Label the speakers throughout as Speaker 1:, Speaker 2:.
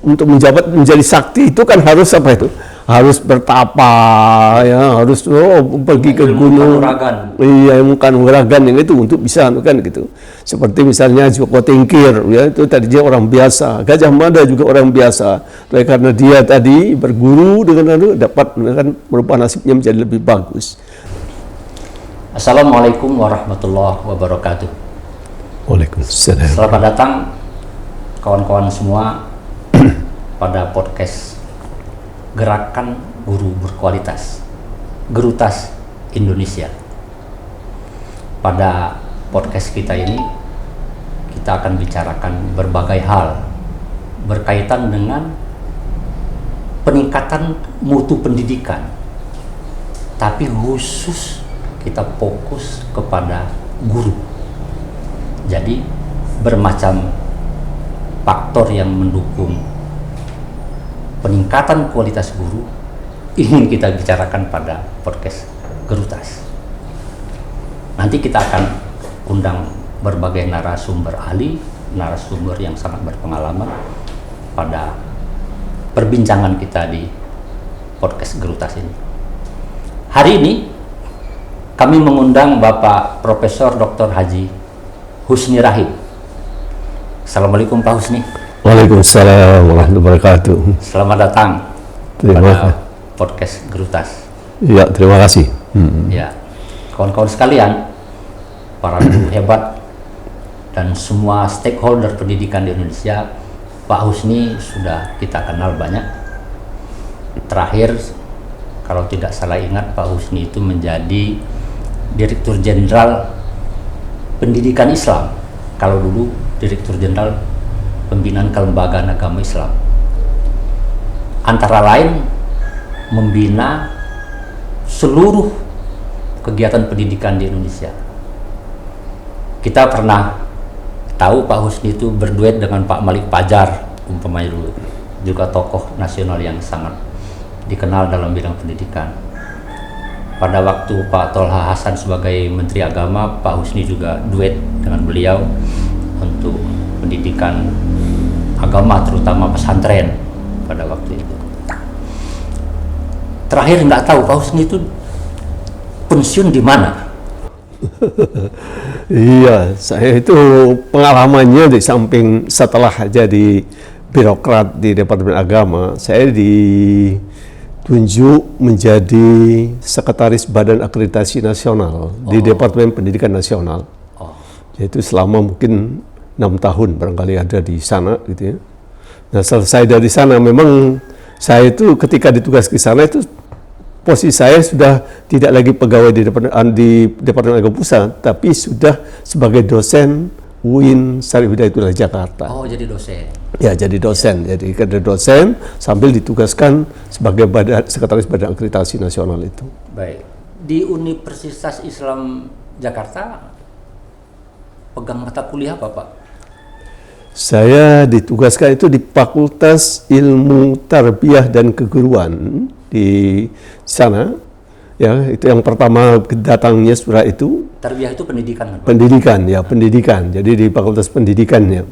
Speaker 1: untuk menjabat menjadi sakti itu kan harus apa itu? Harus bertapa, ya, harus pergi ke gunung. Iya, ilmu kanuragan yang itu untuk bisa kan gitu. Seperti misalnya Joko Tingkir, ya, itu tadinya orang biasa. Gajah Mada juga orang biasa. Oleh karena dia tadi berguru dengan itu dapat kan merubah nasibnya menjadi lebih bagus.
Speaker 2: Assalamualaikum warahmatullahi wabarakatuh.
Speaker 1: Waalaikumsalam.
Speaker 2: Selamat datang kawan-kawan semua pada podcast Gerakan Guru Berkualitas Gerutas Indonesia. Pada podcast kita ini kita akan bicarakan berbagai hal berkaitan dengan peningkatan mutu pendidikan, tapi khusus kita fokus kepada guru. Jadi bermacam faktor yang mendukung peningkatan kualitas guru ingin kita bicarakan pada podcast Gerutas. Nanti kita akan undang berbagai narasumber ahli, narasumber yang sangat berpengalaman pada perbincangan kita di podcast Gerutas ini. Hari ini kami mengundang Bapak Profesor Dr. Haji Husni Rahib. Assalamualaikum Pak Husni.
Speaker 1: Waalaikumsalam warahmatullahi wabarakatuh.
Speaker 2: Selamat datang pada podcast Gerutas.
Speaker 1: Ya, terima kasih.
Speaker 2: Ya, kawan-kawan sekalian, para guru hebat dan semua stakeholder pendidikan di Indonesia, Pak Husni sudah kita kenal banyak. Terakhir, kalau tidak salah ingat, Pak Husni itu menjadi Direktur Jenderal Pendidikan Islam. Kalau dulu Direktur Jenderal Pembinaan Kelembagaan Agama Islam. Antara lain membina seluruh kegiatan pendidikan di Indonesia. Kita pernah tahu Pak Husni itu berduet dengan Pak Malik Pajar, umpamanya dulu, juga tokoh nasional yang sangat dikenal dalam bidang pendidikan. Pada waktu Pak Tolha Hasan sebagai Menteri Agama, Pak Husni juga duet dengan beliau untuk pendidikan agama, terutama pesantren pada waktu itu. Terakhir nggak tahu Pak Husni itu pensiun di mana?
Speaker 1: Iya, saya itu pengalamannya di samping setelah jadi birokrat di Departemen Agama, saya ditunjuk menjadi Sekretaris Badan Akreditasi Nasional di Departemen Pendidikan Nasional. Yaitu selama mungkin 6 tahun barangkali ada di sana gitu ya. Nah, selesai dari sana memang saya itu ketika ditugas ke sana itu posisi saya sudah tidak lagi pegawai di Departemen Agama Pusat, tapi sudah sebagai dosen UIN Syarif Hidayatullah Jakarta.
Speaker 2: Oh, jadi dosen.
Speaker 1: Ya, jadi dosen. Ya. Jadi kerja dosen sambil ditugaskan sebagai Sekretaris Badan Akreditasi Nasional itu.
Speaker 2: Baik. Di Universitas Islam Jakarta pegang mata kuliah apa, Pak?
Speaker 1: Saya ditugaskan itu di Fakultas Ilmu Tarbiyah dan Keguruan di sana. Ya, itu yang pertama datangnya surat itu.
Speaker 2: Tarbiyah itu pendidikan, kan, Pak?
Speaker 1: Pendidikan, ya, pendidikan. Jadi di Fakultas Pendidikannya.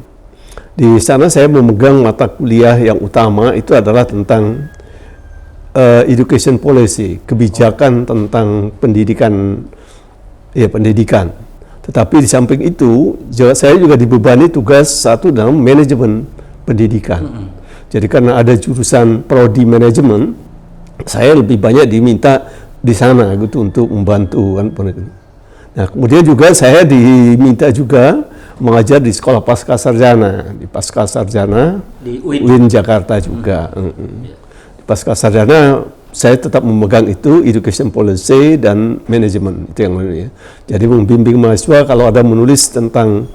Speaker 1: Di sana saya memegang mata kuliah yang utama itu adalah tentang education policy, kebijakan tentang pendidikan, ya, pendidikan. Tetapi di samping itu, saya juga dibebani tugas satu dalam manajemen pendidikan. Jadi karena ada jurusan prodi manajemen, saya lebih banyak diminta di sana gitu untuk membantu kan. Nah, kemudian juga saya diminta juga mengajar di sekolah pasca sarjana, di pasca sarjana di UIN Jakarta juga. Di pasca sarjana saya tetap memegang itu education policy dan manajemen itu yang ya. Jadi membimbing mahasiswa kalau ada menulis tentang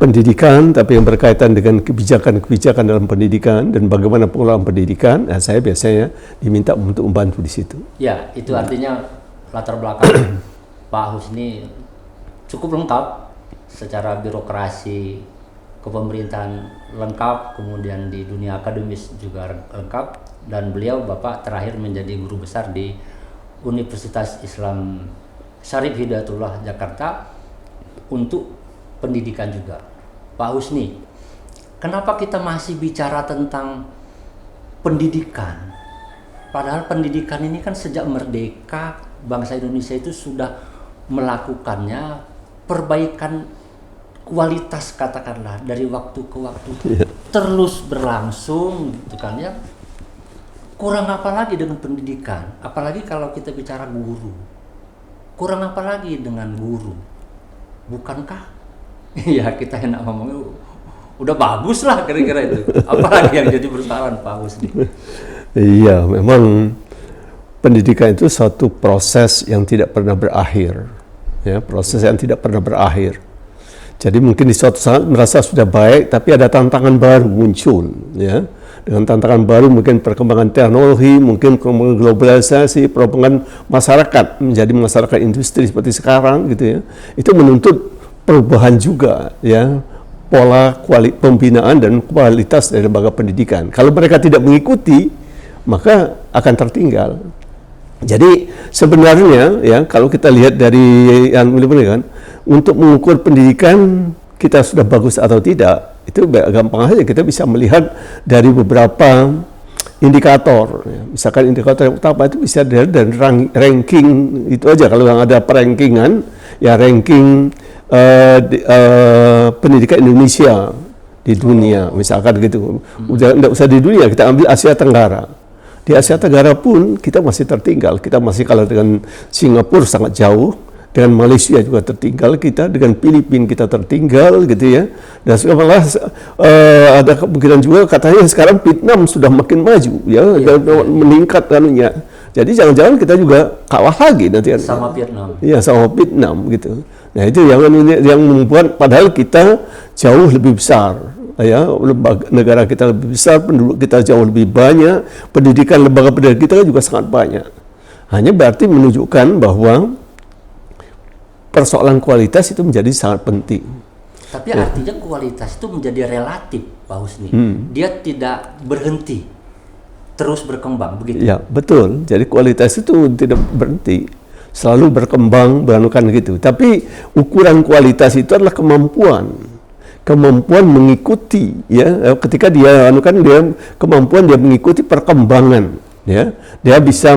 Speaker 1: pendidikan tapi yang berkaitan dengan kebijakan-kebijakan dalam pendidikan dan bagaimana pengelolaan pendidikan, nah saya biasanya diminta untuk membantu di situ.
Speaker 2: Ya, itu artinya latar belakang Pak Husni cukup lengkap secara birokrasi kepemerintahan lengkap, kemudian di dunia akademis juga lengkap, dan beliau Bapak terakhir menjadi guru besar di Universitas Islam Syarif Hidayatullah Jakarta untuk pendidikan juga. Pak Husni, kenapa kita masih bicara tentang pendidikan. Padahal pendidikan ini kan sejak merdeka bangsa Indonesia itu sudah melakukannya, perbaikan kualitas katakanlah dari waktu ke waktu terus berlangsung gitu kan ya. Kurang apa lagi dengan pendidikan? Apalagi kalau kita bicara guru. Kurang apa lagi dengan guru? Bukankah ya kita enak ngomongnya udah bagus lah kira-kira itu. Apalagi yang jadi persoalan Pak Husni?
Speaker 1: Iya, memang pendidikan itu suatu proses yang tidak pernah berakhir, ya, proses yang tidak pernah berakhir. Jadi mungkin di suatu saat merasa sudah baik, tapi ada tantangan baru muncul, ya. Dengan tantangan baru mungkin perkembangan teknologi, mungkin perkembangan globalisasi, perkembangan masyarakat menjadi masyarakat industri seperti sekarang, gitu ya. Itu menuntut perubahan juga, ya, pola pembinaan dan kualitas dari lembaga pendidikan. Kalau mereka tidak mengikuti, maka akan tertinggal. Jadi sebenarnya ya kalau kita lihat dari yang kan, untuk mengukur pendidikan kita sudah bagus atau tidak, itu gampang aja kita bisa melihat dari beberapa indikator. Ya. Misalkan indikator yang utama itu bisa dari ranking itu aja. Kalau yang ada perankingan, ya ranking pendidikan Indonesia di dunia, misalkan gitu. Tidak usah di dunia, kita ambil Asia Tenggara. Di Asia Tenggara pun kita masih tertinggal. Kita masih kalah dengan Singapura sangat jauh, dengan Malaysia juga tertinggal kita, dengan Filipina kita tertinggal gitu ya. Dan malah ada kemungkinan juga katanya sekarang Vietnam sudah makin maju ya, meningkat kanunya. Jadi jangan-jangan kita juga kalah lagi nanti
Speaker 2: sama Vietnam.
Speaker 1: Iya, sama Vietnam gitu. Nah, itu yang membuat padahal kita jauh lebih besar. Ya, negara kita lebih besar, penduduk kita jauh lebih banyak, pendidikan lembaga pendidikan kita juga sangat banyak. Hanya berarti menunjukkan bahwa persoalan kualitas itu menjadi sangat penting.
Speaker 2: Tapi artinya kualitas itu menjadi relatif, Pak Husni. Dia tidak berhenti, terus berkembang, begitu?
Speaker 1: Ya, betul. Jadi kualitas itu tidak berhenti, selalu berkembang, beranukan gitu. Tapi ukuran kualitas itu adalah kemampuan mengikuti, ya, ketika dia kemampuan dia mengikuti perkembangan, ya, dia bisa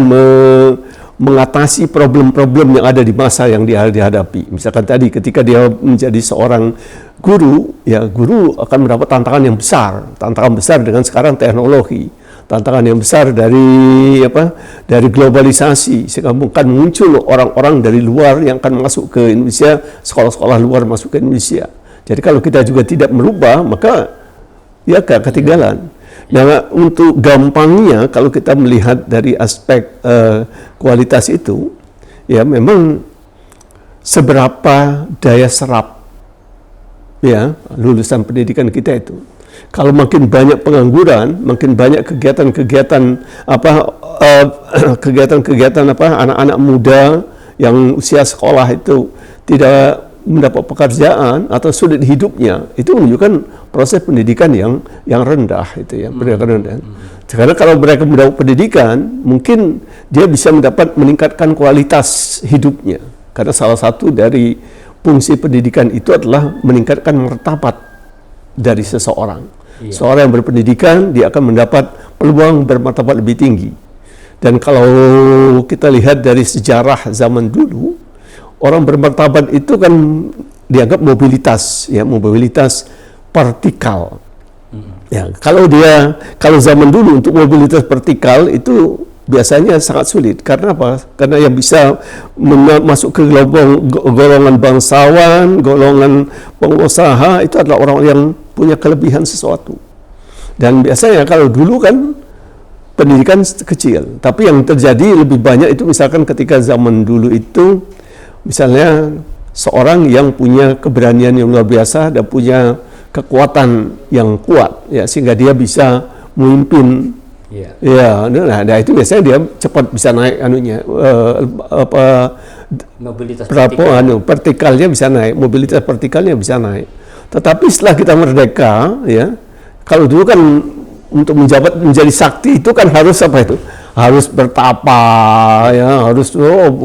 Speaker 1: mengatasi problem-problem yang ada di masa yang dia dihadapi. Misalkan tadi ketika dia menjadi seorang guru, ya, guru akan mendapat tantangan besar dengan sekarang teknologi, tantangan yang besar dari globalisasi, sehingga akan muncul orang-orang dari luar yang akan masuk ke Indonesia, sekolah-sekolah luar masuk ke Indonesia. Jadi kalau kita juga tidak merubah, maka ya ketinggalan. Nah, untuk gampangnya kalau kita melihat dari aspek kualitas itu, ya memang seberapa daya serap ya lulusan pendidikan kita itu. Kalau makin banyak pengangguran, makin banyak kegiatan-kegiatan anak-anak muda yang usia sekolah itu tidak mendapat pekerjaan atau sulit hidupnya, itu menunjukkan proses pendidikan yang rendah itu ya, pendidikan rendah. Karena kalau mereka mendapat pendidikan, mungkin dia bisa meningkatkan kualitas hidupnya. Karena salah satu dari fungsi pendidikan itu adalah meningkatkan martabat dari seseorang. Iya. Seorang yang berpendidikan, dia akan mendapat peluang bermartabat lebih tinggi. Dan kalau kita lihat dari sejarah zaman dulu, orang bermartabat itu kan dianggap mobilitas vertikal. Ya, kalau zaman dulu untuk mobilitas vertikal itu biasanya sangat sulit. Karena apa? Karena yang bisa masuk ke golongan bangsawan, golongan pengusaha itu adalah orang yang punya kelebihan sesuatu. Dan biasanya kalau dulu kan pendidikan kecil, tapi yang terjadi lebih banyak itu misalkan ketika zaman dulu itu misalnya seorang yang punya keberanian yang luar biasa dan punya kekuatan yang kuat, ya, sehingga dia bisa memimpin. Ya, nah itu biasanya dia cepat bisa naik
Speaker 2: mobilitas
Speaker 1: vertikalnya bisa naik, mobilitas vertikalnya bisa naik. Tetapi setelah kita merdeka, ya, kalau dulu kan untuk menjadi sakti itu kan harus harus bertapa, ya, harus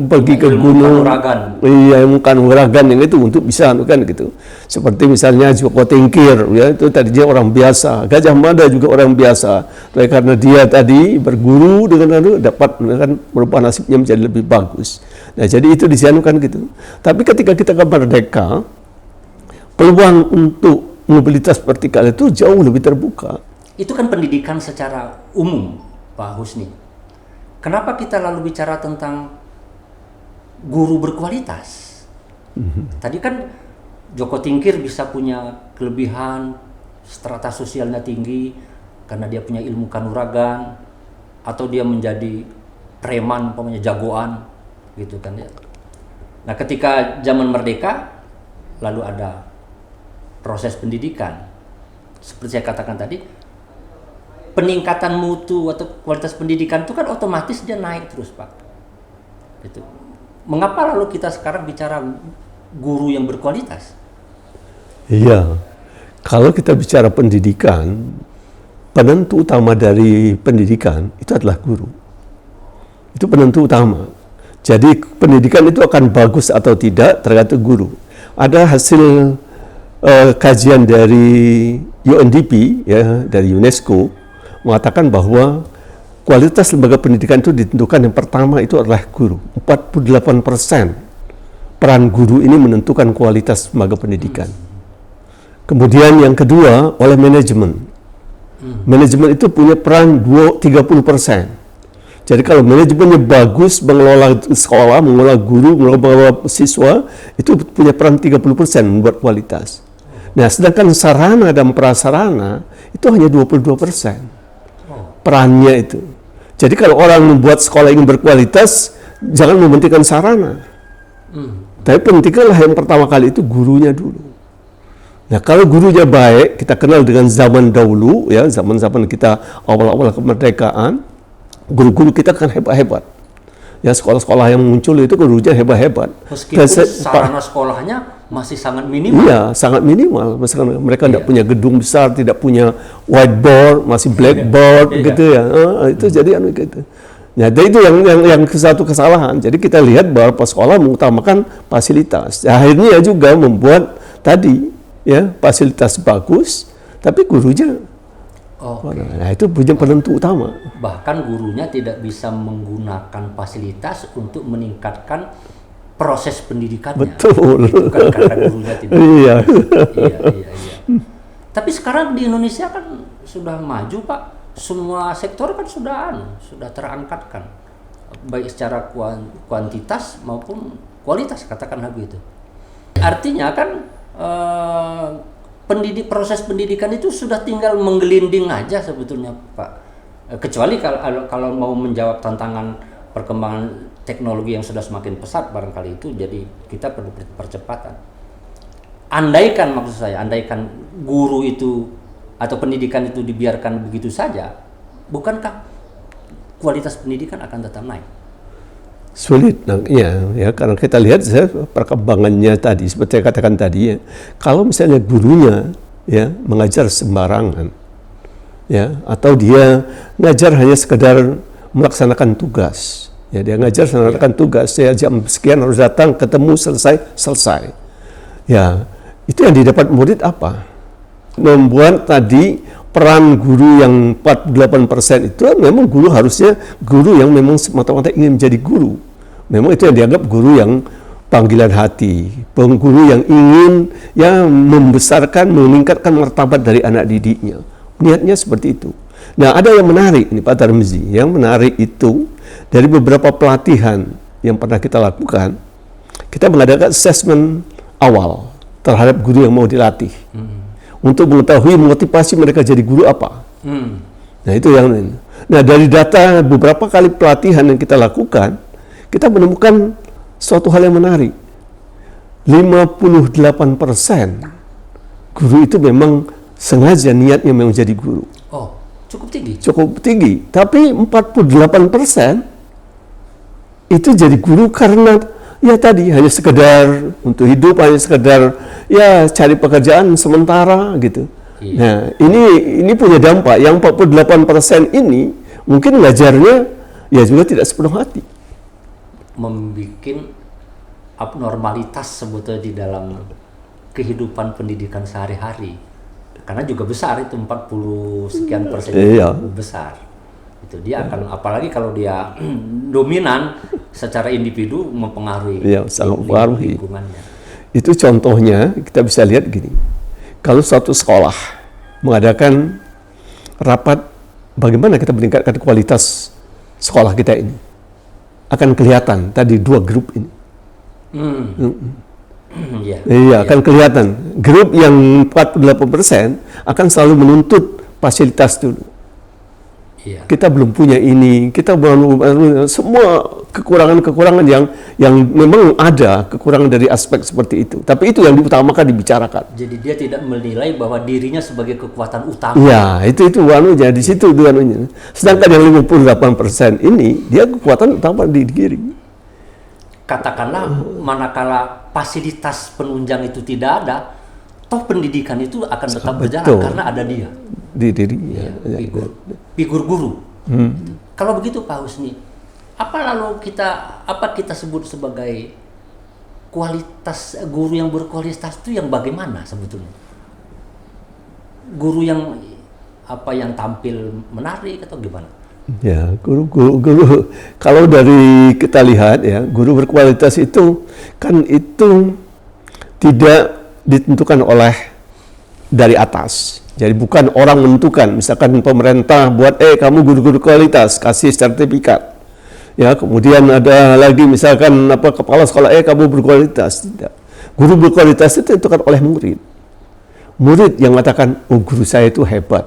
Speaker 1: pergi ke
Speaker 2: Ilmu
Speaker 1: gunung.
Speaker 2: kanuragan.
Speaker 1: Iya, ilmu kanuragan yang itu untuk bisa kan gitu. Seperti misalnya Joko Tingkir, ya itu tadi dia orang biasa. Gajah Mada juga orang biasa. Tapi karena dia tadi berguru dengan dapat kan merubah nasibnya menjadi lebih bagus. Nah, jadi itu disianukan gitu. Tapi ketika kita ke merdeka, peluang untuk mobilitas vertikal itu jauh lebih terbuka.
Speaker 2: Itu kan pendidikan secara umum, Pak Husni. Kenapa kita lalu bicara tentang guru berkualitas? Tadi kan Joko Tingkir bisa punya kelebihan, strata sosialnya tinggi, karena dia punya ilmu kanuragan, atau dia menjadi preman, umpamanya jagoan, gitu kan ya. Nah, ketika zaman merdeka, lalu ada proses pendidikan. Seperti saya katakan tadi, peningkatan mutu atau kualitas pendidikan itu kan otomatis dia naik terus, Pak. Itu. Mengapa lalu kita sekarang bicara guru yang berkualitas?
Speaker 1: Iya, kalau kita bicara pendidikan, penentu utama dari pendidikan itu adalah guru. Itu penentu utama. Jadi pendidikan itu akan bagus atau tidak tergantung guru. Ada hasil kajian dari UNDP, ya, dari UNESCO, mengatakan bahwa kualitas lembaga pendidikan itu ditentukan yang pertama itu adalah guru. 48% peran guru ini menentukan kualitas lembaga pendidikan. Kemudian yang kedua oleh manajemen. Manajemen itu punya peran 30%. Jadi kalau manajemennya bagus, mengelola sekolah, mengelola guru, mengelola siswa, itu punya peran 30% membuat kualitas. Nah, sedangkan sarana dan prasarana itu hanya 22%. Perannya itu. Jadi kalau orang membuat sekolah ingin berkualitas, jangan mementingkan sarana. Tapi pentingkanlah yang pertama kali itu gurunya dulu. Nah, kalau gurunya baik, kita kenal dengan zaman dahulu, ya, zaman-zaman kita awal-awal kemerdekaan, guru-guru kita kan hebat-hebat. Ya, sekolah-sekolah yang muncul itu gurunya hebat-hebat.
Speaker 2: Meskipun sarana sekolahnya masih sangat minimal.
Speaker 1: Iya, sangat minimal. Misalkan mereka tidak punya gedung besar, tidak punya whiteboard, masih blackboard gitu ya. Itu jadi gitu. Nah, itu yang satu kesalahan. Jadi kita lihat bahwa sekolah mengutamakan fasilitas. Akhirnya juga membuat tadi ya fasilitas bagus, tapi gurunya. Nah, itu punya penentu utama.
Speaker 2: Bahkan gurunya tidak bisa menggunakan fasilitas untuk meningkatkan proses pendidikannya.
Speaker 1: Betul.
Speaker 2: Bukan karena gurunya tidak.
Speaker 1: Iya.
Speaker 2: Iya. Tapi sekarang di Indonesia kan sudah maju, Pak. Semua sektor kan sudah terangkatkan, baik secara kuantitas maupun kualitas, katakanlah begitu. Artinya kan proses pendidikan itu sudah tinggal menggelinding aja sebetulnya, Pak. Kecuali kalau mau menjawab tantangan perkembangan teknologi yang sudah semakin pesat barangkali itu, jadi kita perlu percepatan. Andaikan guru itu atau pendidikan itu dibiarkan begitu saja, bukankah kualitas pendidikan akan tetap naik?
Speaker 1: Sulit, ya karena kita lihat perkembangannya tadi, seperti saya katakan tadi ya, kalau misalnya gurunya ya mengajar sembarangan, ya atau dia ngajar hanya sekedar melaksanakan tugas, ya dia ngajar melaksanakan tugas, ya jam sekian harus datang, ketemu, selesai, ya itu yang didapat murid apa? Membuat tadi peran guru yang 48% itu memang guru harusnya guru yang memang semata-mata ingin menjadi guru. Memang itu yang dianggap guru yang panggilan hati, guru yang ingin ya membesarkan, meningkatkan martabat dari anak didiknya. Niatnya seperti itu. Nah, ada yang menarik ini Pak Tarmizi, yang menarik itu dari beberapa pelatihan yang pernah kita lakukan, kita mengadakan assessment awal terhadap guru yang mau dilatih. Untuk mengetahui motivasi mereka jadi guru apa. Nah, itu yang ini. Nah, dari data beberapa kali pelatihan yang kita lakukan, kita menemukan suatu hal yang menarik. 58% guru itu memang sengaja niatnya memang jadi guru.
Speaker 2: Oh, cukup tinggi.
Speaker 1: Cukup tinggi. Tapi 48% itu jadi guru karena ya tadi hanya sekedar untuk hidup, hanya sekedar ya cari pekerjaan sementara gitu. Nah, ini punya dampak. Yang 48% ini mungkin ngajarnya ya juga tidak sepenuh hati.
Speaker 2: Membikin abnormalitas sebetulnya di dalam kehidupan pendidikan sehari-hari, karena juga besar itu 40 sekian persen
Speaker 1: Iya.
Speaker 2: besar itu dia akan, apalagi kalau dia dominan secara individu, mempengaruhi
Speaker 1: Iya, sangat mempengaruhi.
Speaker 2: lingkungannya.
Speaker 1: Itu contohnya kita bisa lihat gini, kalau suatu sekolah mengadakan rapat bagaimana kita meningkatkan kualitas sekolah kita ini, akan kelihatan tadi dua grup ini. Iya, akan kelihatan. Grup yang 48% akan selalu menuntut fasilitas dulu.
Speaker 2: Iya.
Speaker 1: Kita belum punya ini, kita belum semua kekurangan-kekurangan yang memang ada, kekurangan dari aspek seperti itu. Tapi itu yang diutamakan, dibicarakan.
Speaker 2: Jadi dia tidak menilai bahwa dirinya sebagai kekuatan utama.
Speaker 1: Ya, itu anunya di situ itu anunya. Sedangkan yang 58% ini dia kekuatan utama di diri.
Speaker 2: Katakanlah manakala fasilitas penunjang itu tidak ada, toh pendidikan itu akan tetap berjalan.
Speaker 1: Betul.
Speaker 2: Karena ada dia.
Speaker 1: Di dirinya.
Speaker 2: Figur guru. Kalau begitu Pak Husni, apa kita sebut sebagai kualitas guru yang berkualitas itu yang bagaimana sebetulnya? Guru yang tampil menarik atau gimana?
Speaker 1: Ya, guru kalau dari kita lihat ya, guru berkualitas itu kan itu tidak ditentukan oleh dari atas. Jadi bukan orang menentukan, misalkan pemerintah buat kamu guru-guru kualitas, kasih sertifikat. Ya, kemudian ada lagi misalkan kepala sekolah kamu berkualitas. Tidak. Guru berkualitas itu ditentukan oleh murid. Murid yang mengatakan, "Oh, guru saya itu hebat."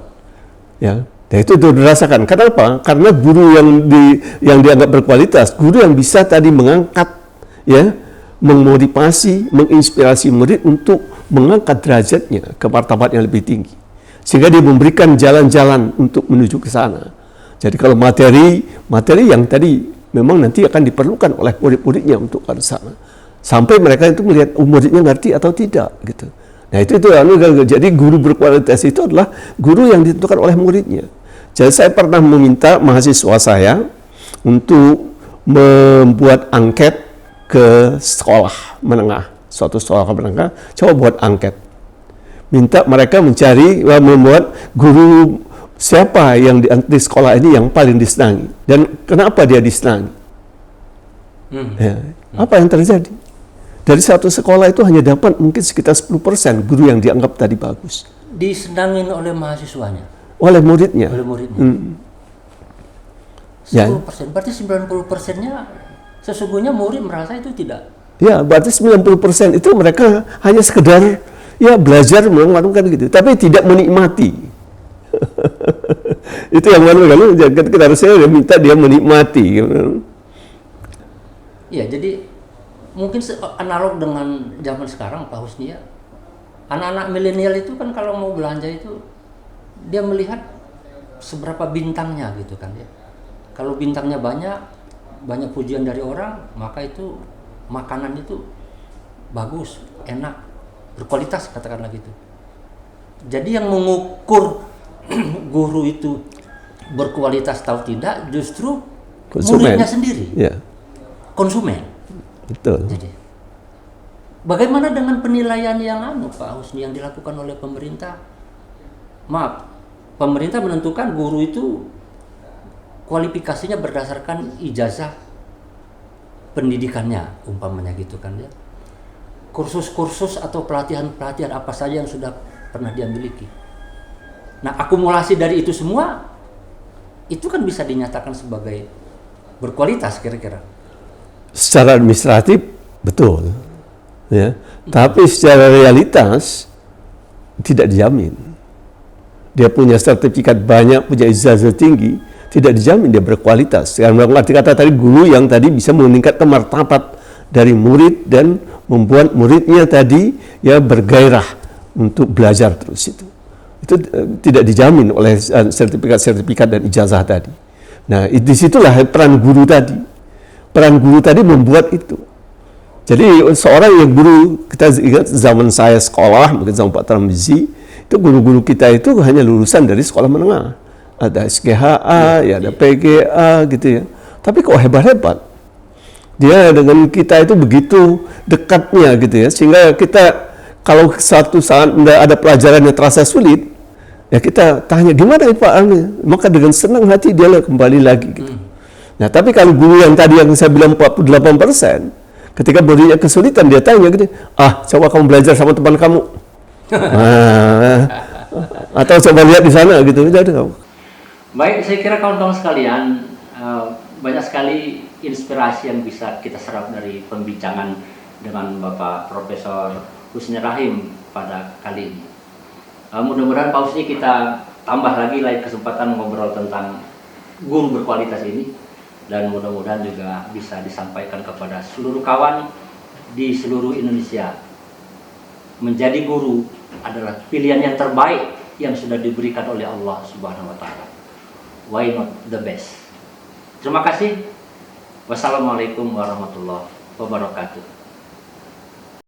Speaker 1: Ya. Dan itu dirasakan. Kenapa? Karena guru yang dianggap berkualitas, guru yang bisa tadi mengangkat, ya, memotivasi, menginspirasi murid untuk mengangkat derajatnya ke martabat yang lebih tinggi, sehingga dia memberikan jalan-jalan untuk menuju ke sana. Jadi kalau materi yang tadi memang nanti akan diperlukan oleh murid-muridnya untuk ke sana, sampai mereka itu melihat muridnya ngerti atau tidak, gitu. Nah itu jadi guru berkualitas itu adalah guru yang ditentukan oleh muridnya. Jadi saya pernah meminta mahasiswa saya untuk membuat angket ke sekolah menengah, suatu sekolah menengah, coba buat angket. Minta mereka membuat guru siapa yang di sekolah ini yang paling disenangi dan kenapa dia disenangi. Ya, apa yang terjadi? Dari satu sekolah itu hanya dapat mungkin sekitar 10% guru yang dianggap tadi bagus.
Speaker 2: Disenangin oleh mahasiswanya?
Speaker 1: Oleh muridnya.
Speaker 2: Oleh muridnya. 10%, berarti 90%-nya sesungguhnya murid merasa itu tidak.
Speaker 1: Ya, berarti 90% itu mereka hanya sekedar ya belajar melakukan gitu, tapi tidak menikmati. Itu yang kalau kita harusnya minta dia menikmati.
Speaker 2: Ya, jadi mungkin analog dengan zaman sekarang Pak Husni ya. Anak-anak milenial itu kan kalau mau belanja itu dia melihat seberapa bintangnya gitu kan ya. Kalau bintangnya banyak pujian dari orang, maka itu makanan itu bagus, enak, berkualitas katakanlah gitu. Jadi yang mengukur guru itu berkualitas atau tidak justru
Speaker 1: Konsumen.
Speaker 2: muridnya sendiri.
Speaker 1: Ya.
Speaker 2: Konsumen.
Speaker 1: Betul.
Speaker 2: Jadi, bagaimana dengan penilaian yang Pak Husni yang dilakukan oleh pemerintah? Maaf, pemerintah menentukan guru itu kualifikasinya berdasarkan ijazah pendidikannya, umpamanya gitu kan ya. Kursus-kursus atau pelatihan-pelatihan apa saja yang sudah pernah dia miliki. Nah, akumulasi dari itu semua itu kan bisa dinyatakan sebagai berkualitas kira-kira.
Speaker 1: Secara administratif betul, ya. Tapi secara realitas tidak dijamin. Dia punya sertifikat banyak, punya ijazah tinggi, tidak dijamin dia berkualitas. Karena arti kata tadi guru yang tadi bisa meningkatkan martabat dari murid dan membuat muridnya tadi ya bergairah untuk belajar terus itu. Itu tidak dijamin oleh sertifikat-sertifikat dan ijazah tadi. Nah, disitulah peran guru tadi. Peran guru tadi membuat itu. Jadi seorang yang guru, kita ingat zaman saya sekolah, mungkin zaman Pak Tarmizi, itu guru-guru kita itu hanya lulusan dari sekolah menengah. Ada SKHA, ya ada PGA gitu ya. Tapi kok hebat-hebat. Dia dengan kita itu begitu dekatnya gitu ya, sehingga kita kalau satu saat ada pelajaran yang terasa sulit, ya kita tanya gimana Pak Arni, maka dengan senang hati dia kembali lagi gitu. Nah tapi kalau guru yang tadi yang saya bilang 48%, ketika berinya kesulitan dia tanya gitu, coba kamu belajar sama teman kamu, atau coba lihat di sana gitu.
Speaker 2: Baik, saya kira kawan-kawan sekalian, banyak sekali inspirasi yang bisa kita serap dari pembincangan dengan Bapak Profesor Husni Rahim pada kali ini. Mudah-mudahan Pak Husni kita tambah lagi lain kesempatan ngobrol tentang guru berkualitas ini, dan mudah-mudahan juga bisa disampaikan kepada seluruh kawan di seluruh Indonesia. Menjadi guru adalah pilihan yang terbaik yang sudah diberikan oleh Allah Subhanahu wa Ta'ala. Why not the best? Terima kasih. Wassalamualaikum warahmatullahi wabarakatuh.